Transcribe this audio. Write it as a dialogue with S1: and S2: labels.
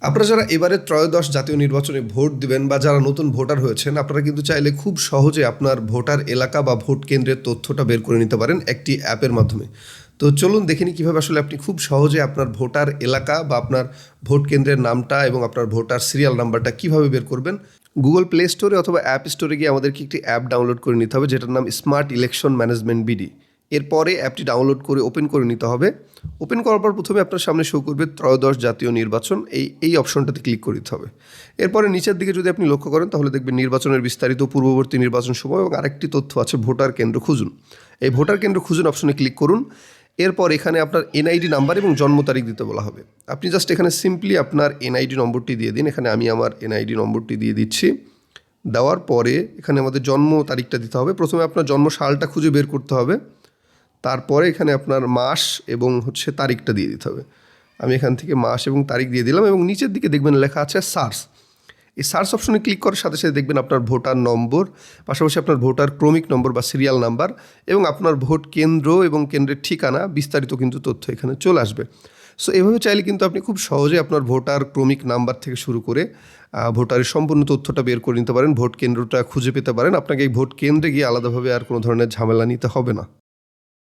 S1: আপনারা যারা এবারে ত্রয়োদশ জাতীয় নির্বাচনে ভোট দিবেন বা যারা নতুন ভোটার হয়েছেন, আপনারা কিন্তু চাইলে খুব সহজে আপনার ভোটার এলাকা বা ভোট কেন্দ্রের তথ্যটা বের করে নিতে পারেন একটি অ্যাপের মাধ্যমে। তো চলুন দেখে নিই কীভাবে আসলে আপনি খুব সহজে আপনার ভোটার এলাকা বা আপনার ভোট কেন্দ্রের নামটা এবং আপনার ভোটার সিরিয়াল নাম্বারটা কীভাবে বের করবেন। গুগল প্লে স্টোরে অথবা অ্যাপ স্টোরে গিয়ে আমাদেরকে একটি অ্যাপ ডাউনলোড করে নিতে হবে, যেটার নাম স্মার্ট ইলেকশন ম্যানেজমেন্ট বিডি। এরপরে অ্যাপটি ডাউনলোড করে ওপেন করে নিতে হবে। ওপেন করার পর প্রথমে আপনার সামনে শো করবে ত্রয়োদশ জাতীয় নির্বাচন, এই অপশনটাতে ক্লিক করে দিতে হবে। এরপরে নিচের দিকে যদি আপনি লক্ষ্য করেন তাহলে দেখবেন নির্বাচনের বিস্তারিত, পূর্ববর্তী নির্বাচন সময় এবং আরেকটি তথ্য আছে ভোটার কেন্দ্র খুঁজুন। এই ভোটার কেন্দ্র খুঁজুন অপশনে ক্লিক করুন। এরপর এখানে আপনার এনআইডি নাম্বার এবং জন্ম তারিখ দিতে বলা হবে। আপনি জাস্ট এখানে সিম্পলি আপনার এনআইডি নম্বরটি দিয়ে দিন। এখানে আমি আমার এনআইডি নম্বরটি দিয়ে দিচ্ছি। দেওয়ার পরে এখানে আমাদের জন্ম তারিখটা দিতে হবে। প্রথমে আপনার জন্ম সালটা খুঁজে বের করতে হবে, তারপরে এখানে আপনার মাস এবং তারিখটা দিয়ে দিতে হবে। আমি এখান থেকে মাস এবং তারিখ দিয়ে দিলাম এবং নিচের দিকে দেখবেন লেখা আছে সার্চ। এই সার্চ অপশনে ক্লিক করার সাথে সাথে দেখবেন আপনার ভোটার নম্বর, পাশাপাশি আপনার ভোটার ক্রমিক নম্বর বা সিরিয়াল নাম্বার এবং আপনার ভোট কেন্দ্র এবং কেন্দ্রের ঠিকানা, বিস্তারিত কিন্তু তথ্য এখানে চলে আসবে। সো এভাবে চাইলে কিন্তু আপনি খুব সহজে আপনার ভোটার ক্রমিক নাম্বার থেকে শুরু করে ভোটারের সম্পূর্ণ তথ্যটা বের করে নিতে পারেন, ভোট কেন্দ্রটা খুঁজে পেতে পারেন। আপনাকে এই ভোট কেন্দ্রে গিয়ে আলাদাভাবে আর কোনো ধরনের ঝামেলা নিতে হবে না।